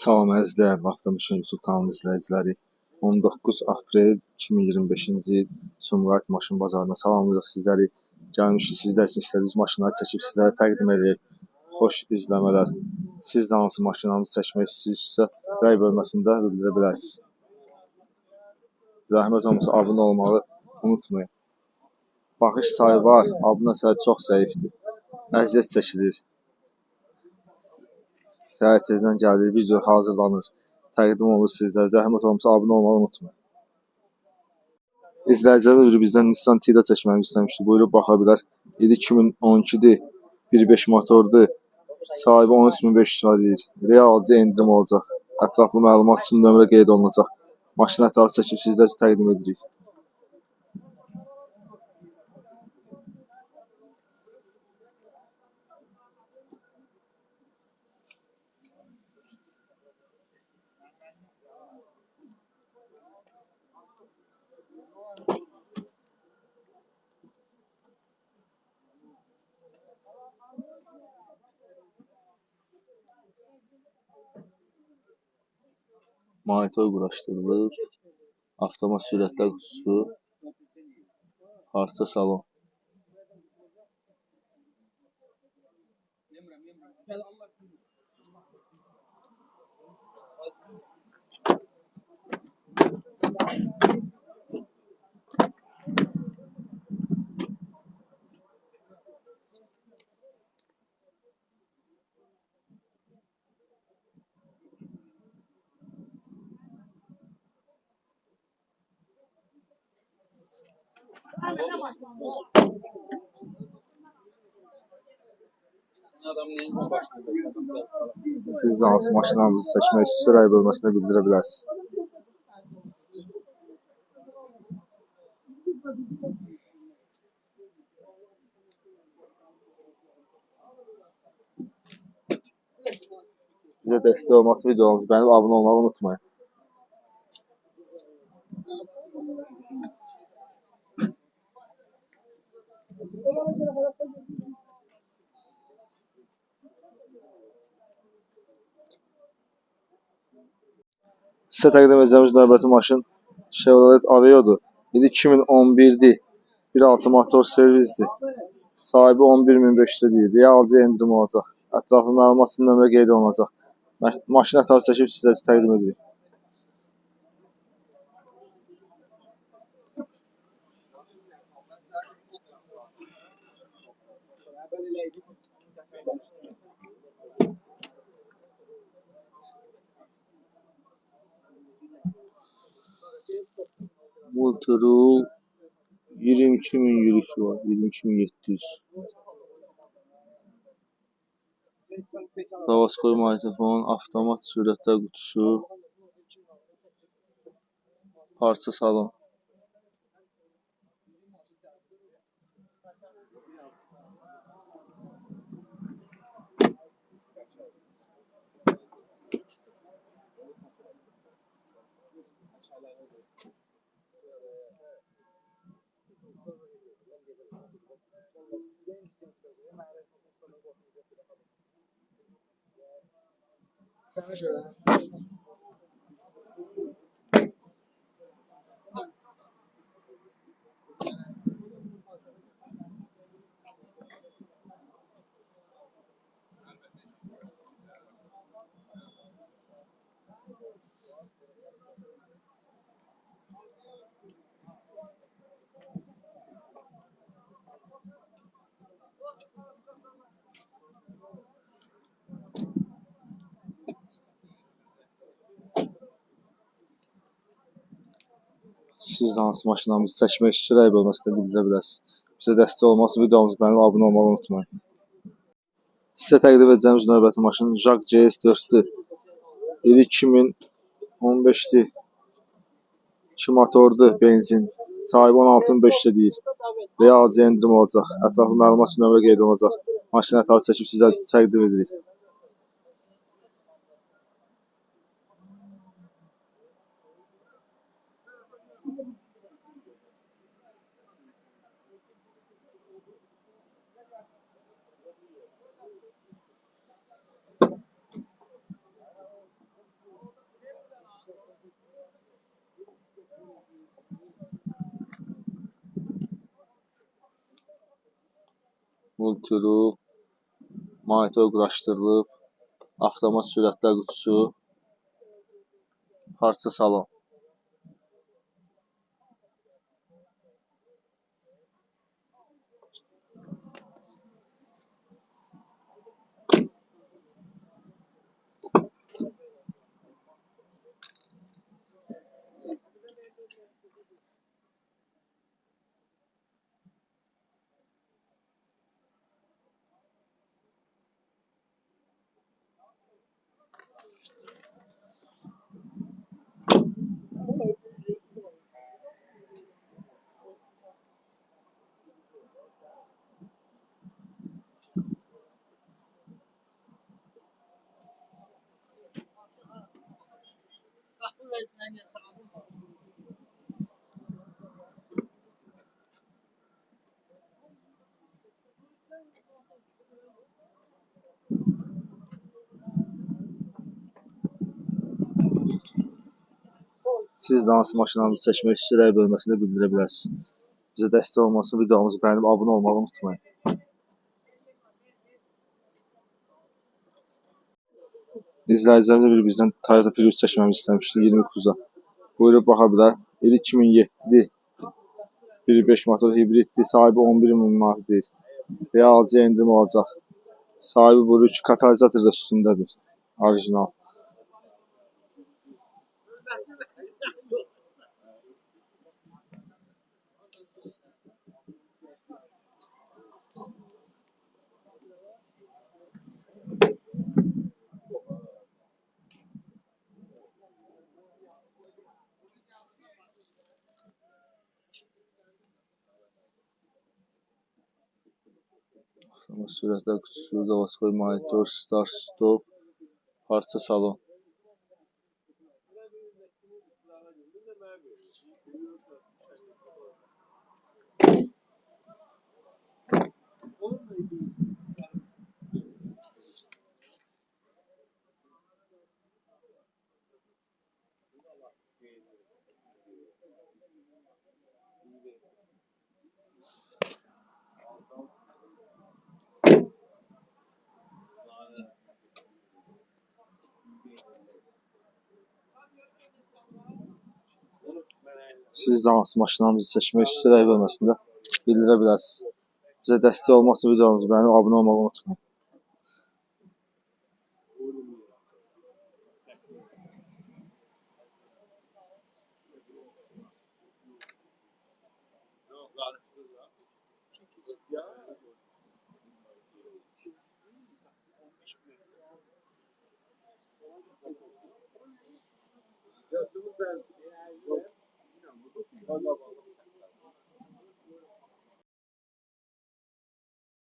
Salam əziz dəyərli Avtomaşın YouTube kanalı izləyiciləri. 19 aprel 2025-ci il Sumqayıt maşın bazarına salamlayırıq sizləri. Gəlmişik sizlər üçün istədiyiniz maşınları çəkib sizlərə təqdim edək. Xoş izləmələr. Siz də hansı maşınlarınızı çəkmək istəyirsinizsə, rəy bölməsində bildirə bilərsiniz. Zəhmət olmasa abunə olmağı unutmayın. Baxış sayı var, abunə sayı çox zəifdir. Əziyyət çəkilir. Səhər tezdən gəlir, video hazırlanır, təqdim olur sizlərə. Zəhmət olmasa abunə olmağı unutmayın. İzləyicilər biri bizdən Nissan Tiida çəkməni istəmişdi. Buyurub baxa bilər. 2012-dir, 1.5 motordur. Sahibi 13.500 lira deyir. Realcı endirim olacaq. Ətraflı məlumat üçün nömrə qeyd olunacaq. Maşın ətrafı çəkib sizlər üçün təqdim edirik. Monitor quraşdırılır. Avtomat sürətlər qutusu. Parça salon. Siz hansı maşınlarınızı seçmək istəyirsə, rəy bölməsində bildirə bilərsiniz. Bizə dəstək olması videomuzu bəyənib abunə olmağı unutmayın. Sizə təqdim edəcəyimiz növbəti maşın Chevrolet Aveo'dur. 2011'dir. 1.6 motor servisdir. Sahibi 11.500 deyir. Realcı endirim olacaq. Ətraflı məlumat üçün nömrə qeyd olunacaq. Maşın ətrafı çəkib sizə təqdim edirik. Motoru 22.000 yürüyüşü var. 22.700. Davaskoy magnetofon, avtomat sürətlər qutusu, parça salon. Siz də hansı maşınlarınızı çəkmək istəyirsə, rəy bölməsində bildirə bilərsiniz. Bizə dəstək olması videomuzu bəyənib abunə olmağı unutmayın. Sizə təqdim edəcəyimiz növbəti maşın Jag CS4-dür. 2015'dir. 2 motordur, benzin. Sahibi 16.500 deyir. Realcı endirim olacaq. Ətraflı məlumat üçün nömrə qeyd olunacaq. Maşın ətrafı çəkib sizə təqdim edirik. multuru, monitor quraşdırılıb, avtomat sürətlər qutusu, parça salon. Siz də hansı maşınlarınızı seçmək istəyirək bölməsində bildirə bilərsiniz. Bizə dəstək olması üçün videomuzu bəyənib abunə olmağı unutmayın. İzləyicilərimiz biri bizdən Toyota Prius çəkməmizi istəmişdi 20 kuza. Buyurub baxa bilər. İli 2007-dir. 1.5 motor hibriddir. Sahibi 11 min manat deyir. Və alıcıya endirim olacaq. Sahibi buyurur ki, katalizator da üstündədir. Orijinal. Sürətlər qutusu, zavodskoy monitor, start stop, parça salon. Siz də hansı maşınlarınızı seçmək istəyirək bölməsində bildirə bilərsiniz. Bizə dəstək olmaq üçün videomuzu bəyənib abunə olmağı unutmayın.